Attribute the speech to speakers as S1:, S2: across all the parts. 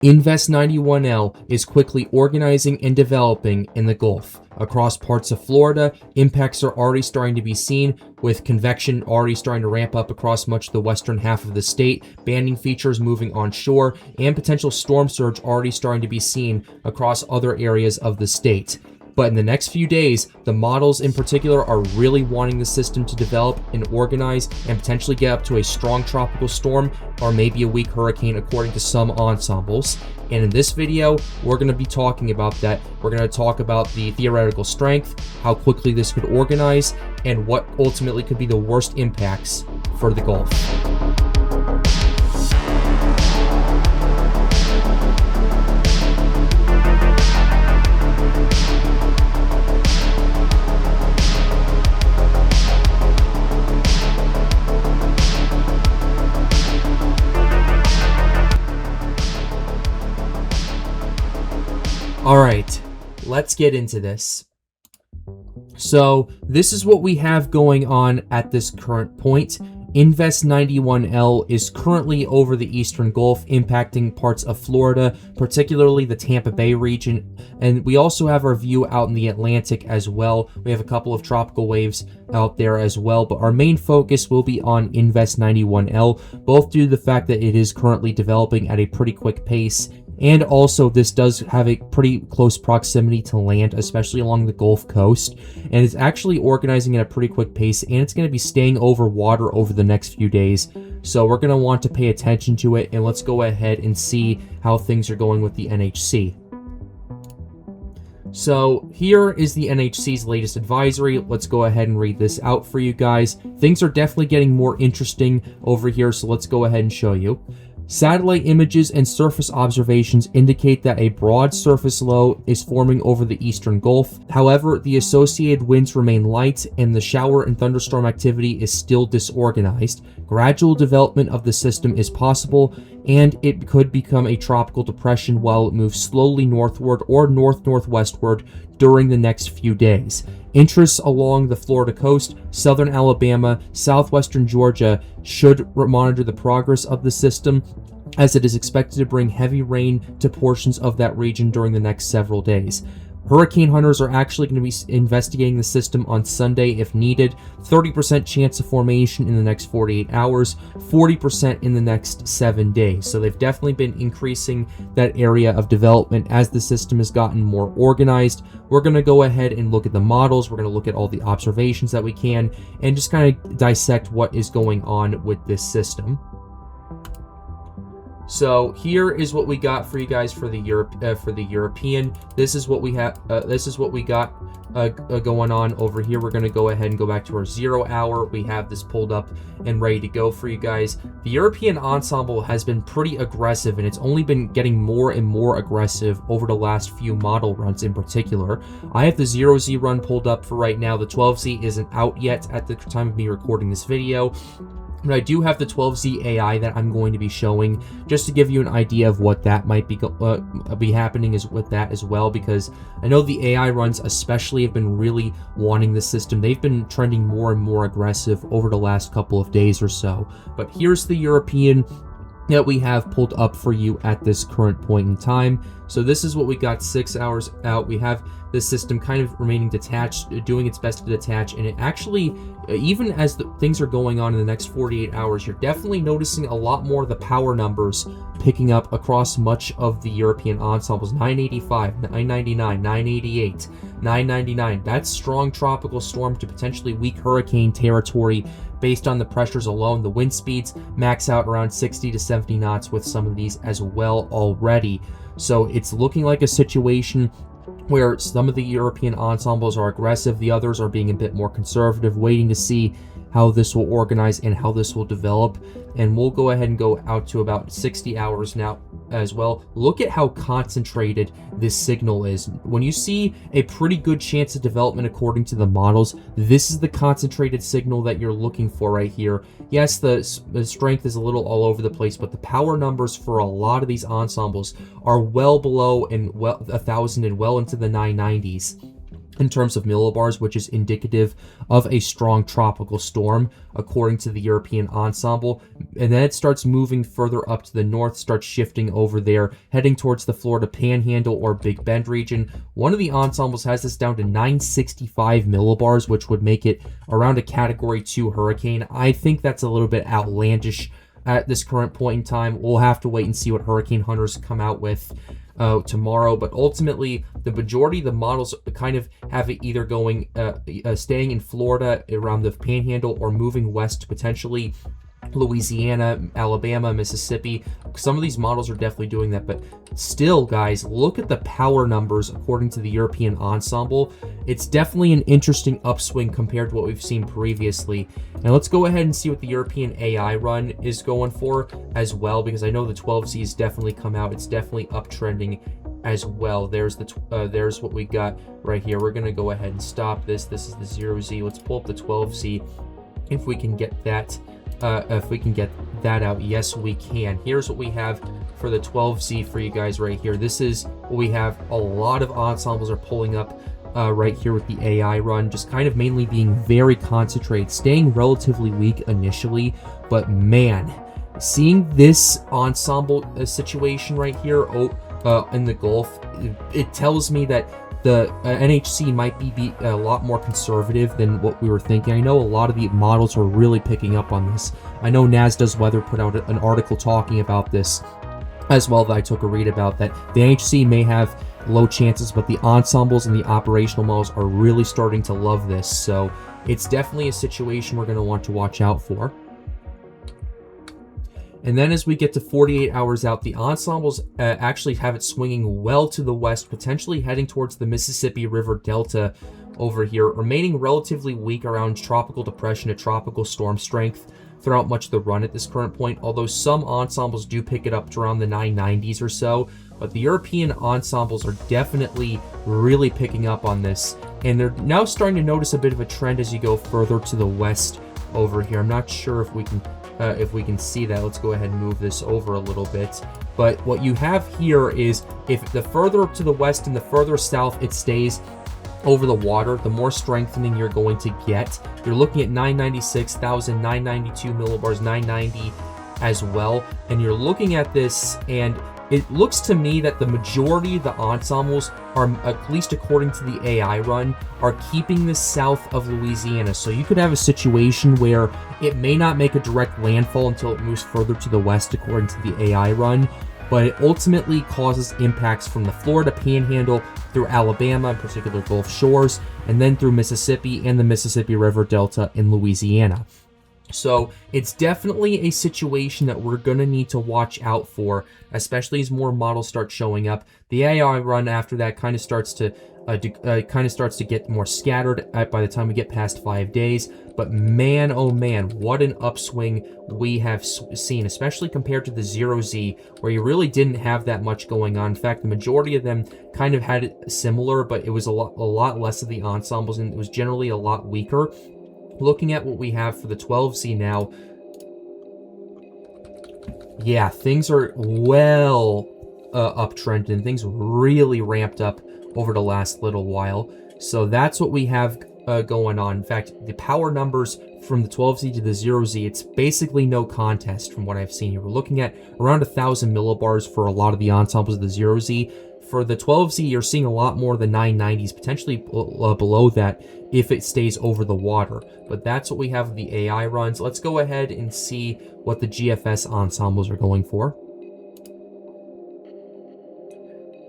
S1: Invest 91L is quickly organizing and developing in the Gulf. Across parts of Florida, impacts are already starting to be seen, with convection already starting to ramp up across much of the western half of the state, banding features moving onshore, and potential storm surge already starting to be seen across other areas of the state. But in the next few days, the models in particular are really wanting the system to develop and organize and potentially get up to a strong tropical storm or maybe a weak hurricane according to some ensembles. And in this video, we're going to be talking about that. We're going to talk about the theoretical strength, how quickly this could organize, and what ultimately could be the worst impacts for the Gulf. Alright, let's get into this. So, this is what we have going on at this current point. Invest 91L is currently over the eastern Gulf, impacting parts of Florida, particularly the Tampa Bay region. And we also have our view out in the Atlantic as well. We have a couple of tropical waves out there as well, but our main focus will be on Invest 91L, both due to the fact that it is currently developing at a pretty quick pace. And also, this does have a pretty close proximity to land, especially along the Gulf Coast. And it's actually organizing at a pretty quick pace, and it's going to be staying over water over the next few days. So we're going to want to pay attention to it, and let's go ahead and see how things are going with the NHC. So here is the NHC's latest advisory. Let's go ahead and read this out for you guys. Things are definitely getting more interesting over here, so let's go ahead and show you. Satellite images and surface observations indicate that a broad surface low is forming over the eastern Gulf. However, the associated winds remain light and the shower and thunderstorm activity is still disorganized. Gradual development of the system is possible, and it could become a tropical depression while it moves slowly northward or north-northwestward during the next few days. Interests along the Florida coast, southern Alabama, southwestern Georgia should monitor the progress of the system, as it is expected to bring heavy rain to portions of that region during the next several days. Hurricane hunters are actually going to be investigating the system on Sunday if needed. 30% chance of formation in the next 48 hours, 40% in the next 7 days. So they've definitely been increasing that area of development as the system has gotten more organized. We're going to go ahead and look at the models. We're going to look at all the observations that we can and just kind of dissect what is going on with this system. So here is what we got for you guys for the European. This is what we have. This is what we got going on over here. We're going to go ahead and go back to our 0 hour. We have this pulled up and ready to go for you guys. The European ensemble has been pretty aggressive, and it's only been getting more and more aggressive over the last few model runs in particular. I have the 0Z run pulled up for right now. The 12Z isn't out yet at the time of me recording this video. But I do have the 12Z AI that I'm going to be showing just to give you an idea of what that might be happening with that as well, because I know the AI runs especially have been really wanting the system. They've been trending more and more aggressive over the last couple of days or so. But here's the European that we have pulled up for you at this current point in time. So this is what we got 6 hours out. We have this system kind of remaining detached, doing its best to detach, and it actually, even as things are going on in the next 48 hours, you're definitely noticing a lot more of the power numbers picking up across much of the European ensembles. 985, 999, 988, 999. That's strong tropical storm to potentially weak hurricane territory based on the pressures alone. The wind speeds max out around 60 to 70 knots with some of these as well already. So it's looking like a situation where some of the European ensembles are aggressive, the others are being a bit more conservative, waiting to see how this will organize and how this will develop. And we'll go ahead and go out to about 60 hours now as well. Look at how concentrated this signal is. When you see a pretty good chance of development according to the models, this is the concentrated signal that you're looking for right here. Yes, the strength is a little all over the place, but the power numbers for a lot of these ensembles are well below and 1,000 and well into the 990s. in terms of millibars, which is indicative of a strong tropical storm, according to the European ensemble. And then it starts moving further up to the north, starts shifting over there, heading towards the Florida Panhandle or Big Bend region. One of the ensembles has this down to 965 millibars, which would make it around a Category 2 hurricane. I think that's a little bit outlandish at this current point in time. We'll have to wait and see what hurricane hunters come out with tomorrow, but ultimately the majority of the models kind of have it either going staying in Florida around the Panhandle or moving west to potentially Louisiana, Alabama, Mississippi. Some of these models are definitely doing that, but still, guys, look at the power numbers according to the European ensemble. It's definitely an interesting upswing compared to what we've seen previously. Now let's go ahead and see what the European AI run is going for as well, because I know the 12Z has definitely come out. It's definitely uptrending as well. There's what we got right here. We're gonna go ahead and stop this. This is the 0Z. Let's pull up the 12Z if we can get that. Out. Yes, we can. Here's what we have for the 12Z for you guys right here. This is what we have. A lot of ensembles are pulling up right here with the AI run, just kind of mainly being very concentrated, staying relatively weak initially, but man, seeing this ensemble situation right here in the Gulf, it tells me that the NHC might be a lot more conservative than what we were thinking. I know a lot of the models are really picking up on this. I know NASDA's Weather put out an article talking about this as well that I took a read about, that the NHC may have low chances, but the ensembles and the operational models are really starting to love this. So it's definitely a situation we're going to want to watch out for. And then as we get to 48 hours out, the ensembles actually have it swinging well to the west, potentially heading towards the Mississippi River Delta over here, remaining relatively weak around tropical depression to tropical storm strength throughout much of the run at this current point, although some ensembles do pick it up to around the 990s or so. But the European ensembles are definitely really picking up on this, and they're now starting to notice a bit of a trend as you go further to the west over here. I'm not sure if we can see that. Let's go ahead and move this over a little bit. But what you have here is, if the further to the west and the further south it stays over the water, the more strengthening you're going to get. You're looking at 996,000, 992 millibars, 990 as well. And you're looking at this, and it looks to me that the majority of the ensembles are, at least according to the AI run, are keeping this south of Louisiana. So you could have a situation where it may not make a direct landfall until it moves further to the west according to the AI run, but it ultimately causes impacts from the Florida Panhandle through Alabama, in particular Gulf Shores, and then through Mississippi and the Mississippi River Delta in Louisiana. So it's definitely a situation that we're going to need to watch out for, especially as more models start showing up. The AI run after that kind of starts to get more scattered by the time we get past 5 days. But man, oh man, what an upswing we have seen, especially compared to the 0Z, where you really didn't have that much going on. In fact, the majority of them kind of had it similar, but it was a lot less of the ensembles, and it was generally a lot weaker. Looking at what we have for the 12Z now, yeah, things are well uptrending, and things really ramped up over the last little while. So that's what we have going on. In fact, the power numbers from the 12Z to the 0Z, it's basically no contest from what I've seen here. We're looking at around 1,000 millibars for a lot of the ensembles of the 0Z. For the 12Z, you're seeing a lot more of the 990s, potentially below that if it stays over the water. But that's what we have with the AI runs. Let's go ahead and see what the GFS ensembles are going for.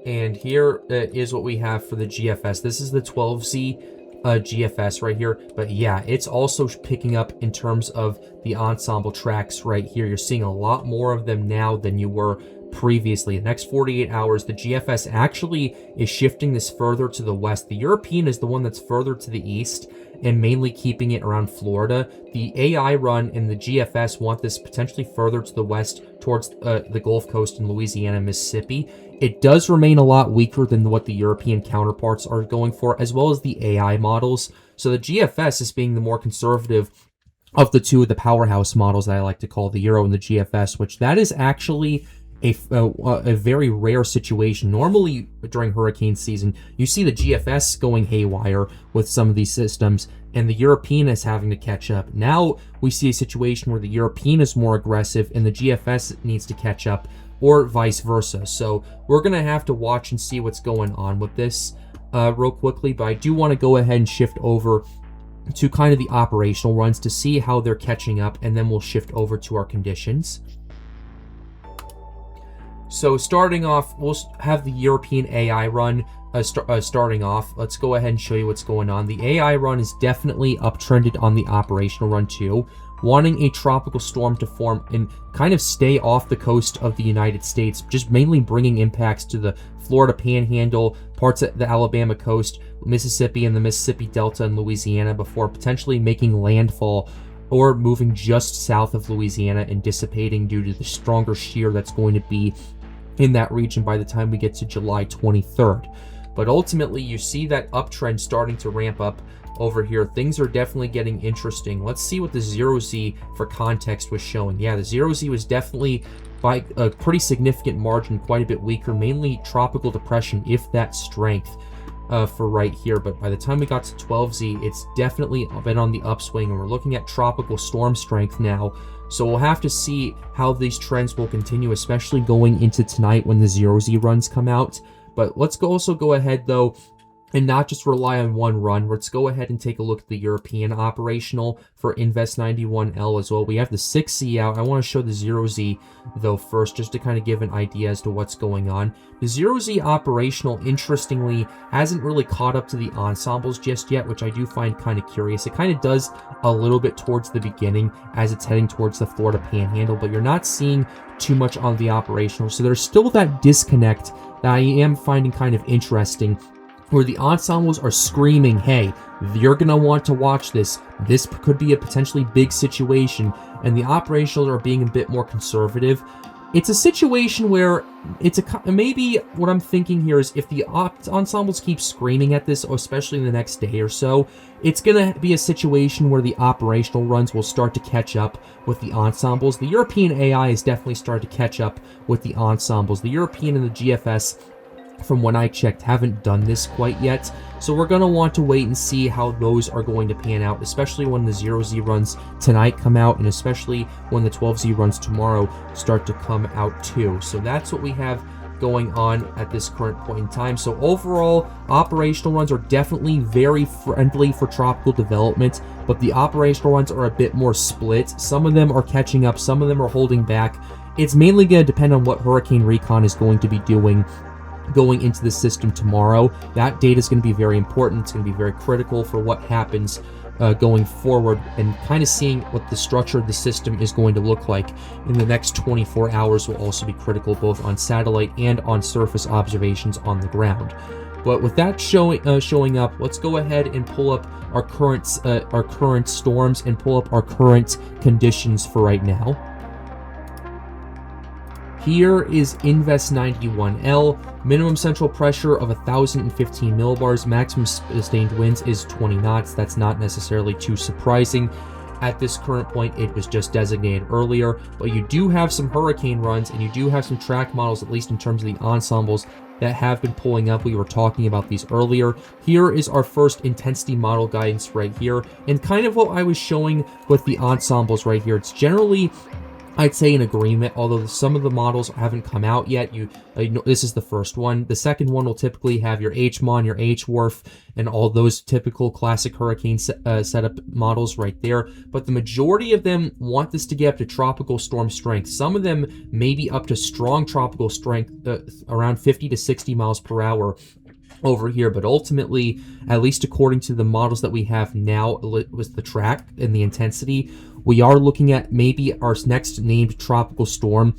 S1: And here is what we have for the GFS. This is the 12Z GFS right here. But yeah, it's also picking up in terms of the ensemble tracks right here. You're seeing a lot more of them now than you were previously. The next 48 hours, the GFS actually is shifting this further to the west. The European is the one that's further to the east and mainly keeping it around Florida. The AI run and the GFS want this potentially further to the west towards the Gulf Coast in Louisiana and Mississippi. It does remain a lot weaker than what the European counterparts are going for, as well as the AI models. So the GFS is being the more conservative of the two of the powerhouse models that I like to call the Euro and the GFS, which that is actually a very rare situation. Normally, during hurricane season, you see the GFS going haywire with some of these systems, and the European is having to catch up. Now, we see a situation where the European is more aggressive, and the GFS needs to catch up, or vice versa. So, we're going to have to watch and see what's going on with this real quickly, but I do want to go ahead and shift over to kind of the operational runs to see how they're catching up, and then we'll shift over to our conditions. So starting off, we'll have the European AI run starting off. Let's go ahead and show you what's going on. The AI run is definitely uptrended on the operational run too, wanting a tropical storm to form and kind of stay off the coast of the United States, just mainly bringing impacts to the Florida Panhandle, parts of the Alabama coast, Mississippi and the Mississippi Delta and Louisiana before potentially making landfall or moving just south of Louisiana and dissipating due to the stronger shear that's going to be in that region by the time we get to July 23rd. But ultimately, you see that uptrend starting to ramp up over here. Things are definitely getting interesting. Let's see what the 0Z for context was showing. Yeah, the 0Z was definitely by a pretty significant margin, quite a bit weaker, mainly tropical depression, if that strength for right here. But by the time we got to 12Z, it's definitely been on the upswing, and we're looking at tropical storm strength now. So we'll have to see how these trends will continue, especially going into tonight when the 0Z runs come out. But let's also go ahead, though, and not just rely on one run. Let's go ahead and take a look at the European operational for Invest 91L as well. We have the 6Z out. I want to show the 0Z, though, first, just to kind of give an idea as to what's going on. The 0Z operational, interestingly, hasn't really caught up to the ensembles just yet, which I do find kind of curious. It kind of does a little bit towards the beginning as it's heading towards the Florida Panhandle, but you're not seeing too much on the operational. So there's still that disconnect that I am finding kind of interesting, where the ensembles are screaming, hey, you're going to want to watch this. This could be a potentially big situation. And the operationals are being a bit more conservative. It's a situation where maybe what I'm thinking here is if the ensembles keep screaming at this, especially in the next day or so, it's going to be a situation where the operational runs will start to catch up with the ensembles. The European AI is definitely starting to catch up with the ensembles. The European and the GFS, from when I checked, haven't done this quite yet. So we're going to want to wait and see how those are going to pan out, especially when the 0Z runs tonight come out, and especially when the 12Z runs tomorrow start to come out too. So that's what we have going on at this current point in time. So overall, operational runs are definitely very friendly for tropical development, but the operational runs are a bit more split. Some of them are catching up, some of them are holding back. It's mainly going to depend on what Hurricane Recon is going to be doing going into the system tomorrow. That data is going to be very important. It's going to be very critical for what happens going forward, and kind of seeing what the structure of the system is going to look like in the next 24 hours will also be critical, both on satellite and on surface observations on the ground. But with that showing up, let's go ahead and pull up our current storms and pull up our current conditions for right now. Here is Invest 91L, minimum central pressure of 1,015 millibars, maximum sustained winds is 20 knots. That's not necessarily too surprising. At this current point, it was just designated earlier, but you do have some hurricane runs, and you do have some track models, at least in terms of the ensembles, that have been pulling up. We were talking about these earlier. Here is our first intensity model guidance right here, and kind of what I was showing with the ensembles right here. It's generally, I'd say, in agreement, although some of the models haven't come out yet. This is the first one. The second one will typically have your HMON, your HWRF, and all those typical classic hurricane setup models right there. But the majority of them want this to get up to tropical storm strength. Some of them may be up to strong tropical strength, around 50 to 60 miles per hour over here. But ultimately, at least according to the models that we have now with the track and the intensity, we are looking at maybe our next named tropical storm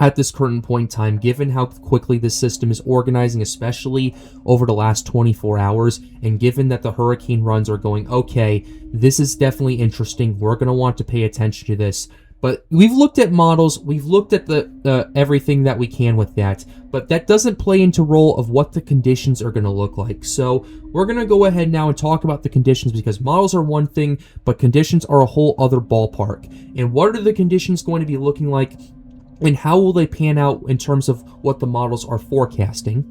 S1: at this current point in time, given how quickly this system is organizing, especially over the last 24 hours, and given that the hurricane runs are going, okay, this is definitely interesting. We're going to want to pay attention to this. But we've looked at models, we've looked at the everything that we can with that, but that doesn't play into role of what the conditions are going to look like. So we're going to go ahead now and talk about the conditions, because models are one thing, but conditions are a whole other ballpark. And what are the conditions going to be looking like And how will they pan out in terms of what the models are forecasting?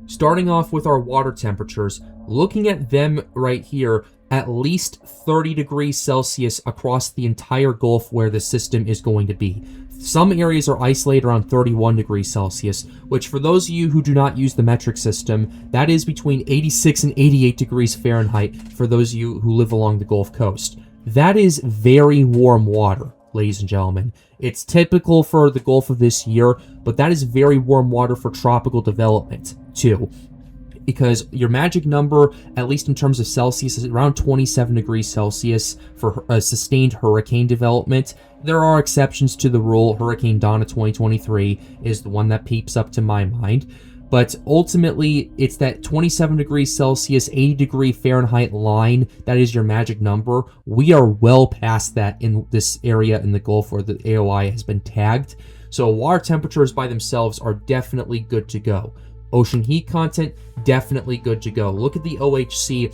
S1: Starting off with our water temperatures, looking at them right here, at least 30 degrees Celsius across the entire Gulf where the system is going to be. Some areas are isolated around 31 degrees Celsius, which for those of you who do not use the metric system, that is between 86 and 88 degrees Fahrenheit for those of you who live along the Gulf Coast. That is very warm water, ladies and gentlemen. It's typical for the Gulf of this year, but that is very warm water for tropical development, too. Because your magic number, at least in terms of Celsius, is around 27 degrees Celsius for a sustained hurricane development. There are exceptions to the rule. Hurricane Donna 2023 is the one that peeps up to my mind. But ultimately, it's that 27 degrees Celsius, 80 degree Fahrenheit line that is your magic number. We are well past that in this area in the Gulf where the AOI has been tagged. So water temperatures by themselves are definitely good to go. Ocean heat content, definitely good to go. Look at the OHC.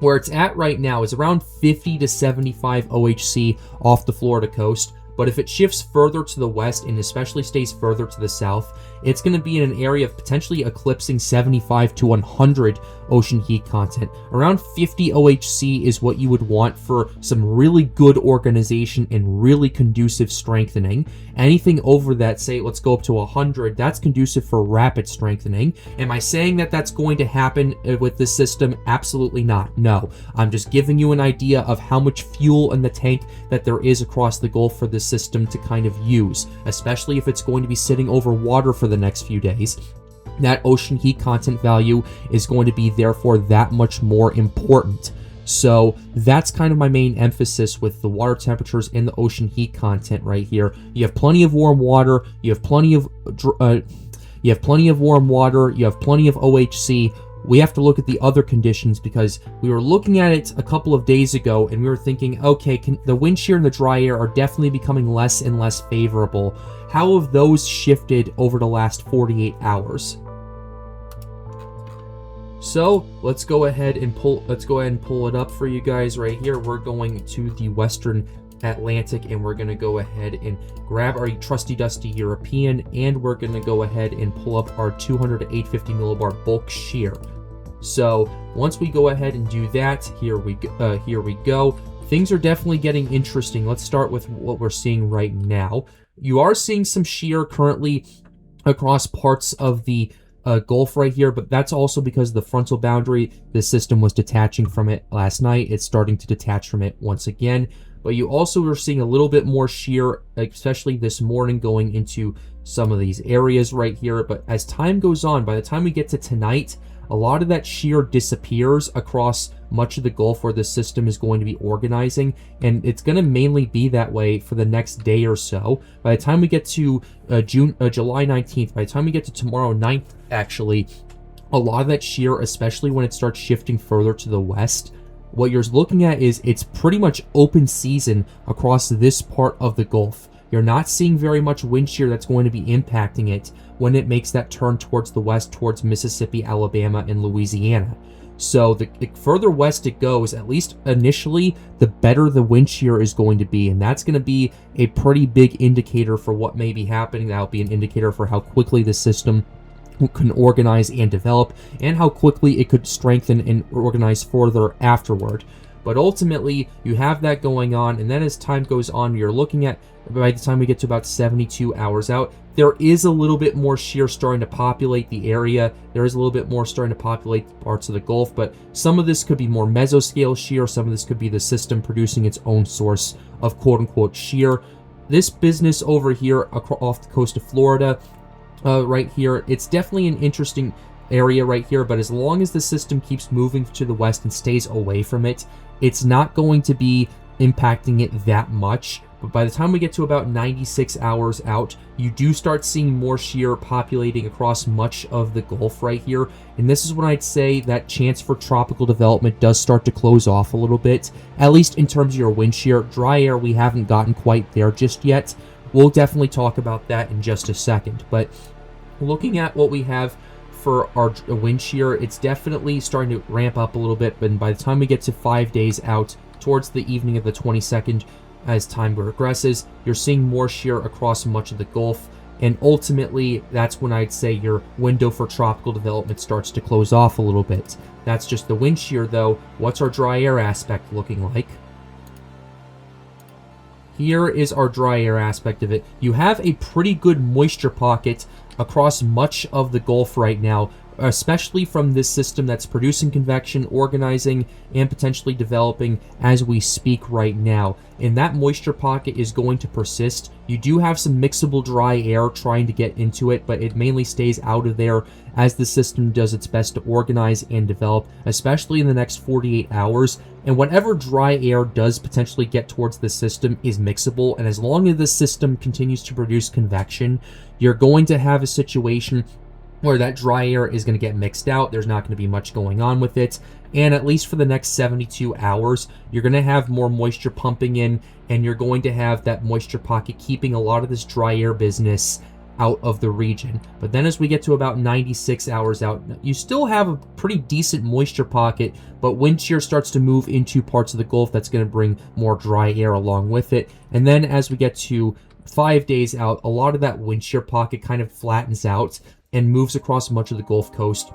S1: Where it's at right now is around 50 to 75 OHC off the Florida coast. But if it shifts further to the west and especially stays further to the south, it's going to be in an area of potentially eclipsing 75 to 100 ocean heat content. Around 50 OHC is what you would want for some really good organization and really conducive strengthening. Anything over that, say, let's go up to 100, that's conducive for rapid strengthening. Am I saying that that's going to happen with this system? Absolutely not. No. I'm just giving you an idea of how much fuel in the tank that there is across the Gulf for this system to kind of use, especially if it's going to be sitting over water for the next few days. That ocean heat content value is going to be therefore that much more important. So that's kind of my main emphasis with the water temperatures and the ocean heat content right here. You have plenty of warm water, you have plenty of warm water, you have plenty of OHC. We have to look at the other conditions because we were looking at it a couple of days ago and we were thinking, okay, the wind shear and the dry air are definitely becoming less and less favorable. How have those shifted over the last 48 hours? So let's go ahead and pull it up for you guys right here. We're going to the Western Atlantic and we're going to go ahead and grab our trusty dusty European and we're going to go ahead and pull up our 200 to 850 millibar bulk shear. So once we go ahead and do that, here we go. Things are definitely getting interesting. Let's start with what we're seeing right now. You are seeing some shear currently across parts of the Gulf right here, but that's also because the frontal boundary, the system was detaching from it last night. It's starting to detach from it once again. But you also are seeing a little bit more shear, especially this morning, going into some of these areas right here. But as time goes on, by the time we get to tonight, a lot of that shear disappears across much of the Gulf where the system is going to be organizing, and it's going to mainly be that way for the next day or so. By the time we get to July 19th, by the time we get to tomorrow 9th, actually, a lot of that shear, especially when it starts shifting further to the west, what you're looking at is it's pretty much open season across this part of the Gulf. You're not seeing very much wind shear that's going to be impacting it when it makes that turn towards the west, towards Mississippi, Alabama, and Louisiana. So the further west it goes, at least initially, the better the wind shear is going to be. And that's going to be a pretty big indicator for what may be happening. That'll be an indicator for how quickly the system can organize and develop, and how quickly it could strengthen and organize further afterward. But ultimately, you have that going on, and then as time goes on, you're looking at, by the time we get to about 72 hours out, there is a little bit more shear starting to populate the area. There is a little bit more starting to populate parts of the Gulf, but some of this could be more mesoscale shear. Some of this could be the system producing its own source of quote-unquote shear. This business over here off the coast of Florida, right here, it's definitely an interesting area right here, but as long as the system keeps moving to the west and stays away from it, it's not going to be impacting it that much. But by the time we get to about 96 hours out, you do start seeing more shear populating across much of the Gulf right here. And this is when I'd say that chance for tropical development does start to close off a little bit, at least in terms of your wind shear. Dry air, we haven't gotten quite there just yet. We'll definitely talk about that in just a second. But looking at what we have for our wind shear, it's definitely starting to ramp up a little bit. But by the time we get to 5 days out, towards the evening of the 22nd, as time progresses. You're seeing more shear across much of the Gulf, and ultimately that's when I'd say your window for tropical development starts to close off a little bit. That's just the wind shear though. What's our dry air aspect looking like? Here is our dry air aspect of it. You have a pretty good moisture pocket across much of the Gulf right now, especially from this system that's producing convection, organizing, and potentially developing as we speak right now. And that moisture pocket is going to persist. You do have some mixable dry air trying to get into it, but it mainly stays out of there as the system does its best to organize and develop, especially in the next 48 hours. And whatever dry air does potentially get towards the system is mixable, and as long as the system continues to produce convection, you're going to have a situation where that dry air is going to get mixed out. There's not going to be much going on with it. And at least for the next 72 hours, you're going to have more moisture pumping in, and you're going to have that moisture pocket keeping a lot of this dry air business out of the region. But then as we get to about 96 hours out, you still have a pretty decent moisture pocket, but wind shear starts to move into parts of the Gulf. That's going to bring more dry air along with it. And then as we get to 5 days out, a lot of that wind shear pocket kind of flattens out and moves across much of the Gulf Coast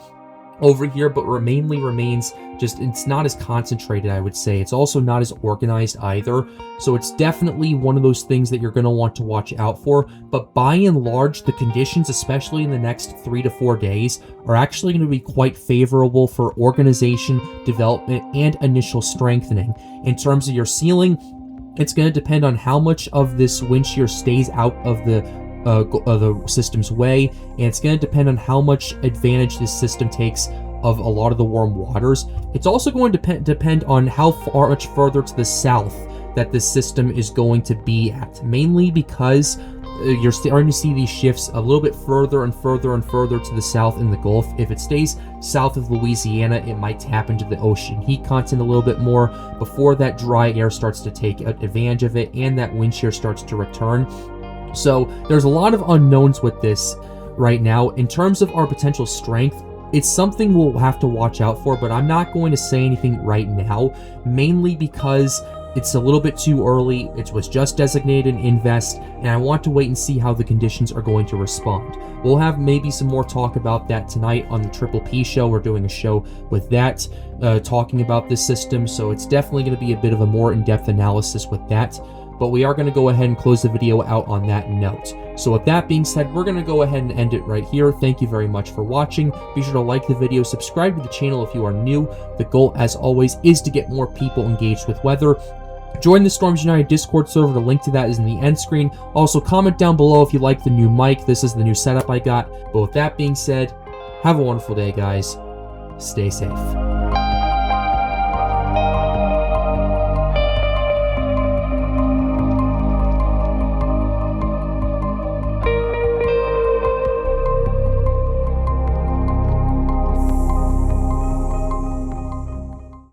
S1: over here, but mainly remains just, it's not as concentrated, I would say. It's also not as organized either. So it's definitely one of those things that you're going to want to watch out for. But by and large, the conditions, especially in the next 3 to 4 days, are actually going to be quite favorable for organization, development, and initial strengthening. In terms of your ceiling, it's going to depend on how much of this wind shear stays out of the system's way, and it's going to depend on how much advantage this system takes of a lot of the warm waters. It's also going to depend on how much further to the south that this system is going to be at, mainly because you're starting to see these shifts a little bit further and further and further to the south in the Gulf. If it stays south of Louisiana, it might tap into the ocean heat content a little bit more before that dry air starts to take advantage of it and that wind shear starts to return. So there's a lot of unknowns with this right now. In terms of our potential strength, it's something we'll have to watch out for, but I'm not going to say anything right now, mainly because it's a little bit too early. It was just designated an invest, and I want to wait and see how the conditions are going to respond. We'll have maybe some more talk about that tonight on the Triple P show. We're doing a show with that, talking about this system, so it's definitely going to be a bit of a more in-depth analysis with that. But we are going to go ahead and close the video out on that note. So with that being said, we're going to go ahead and end it right here. Thank you very much for watching. Be sure to like the video, subscribe to the channel if you are new. The goal, as always, is to get more people engaged with weather. Join the Storms United Discord server. The link to that is in the end screen. Also, comment down below if you like the new mic. This is the new setup I got. But with that being said, have a wonderful day, guys. Stay safe.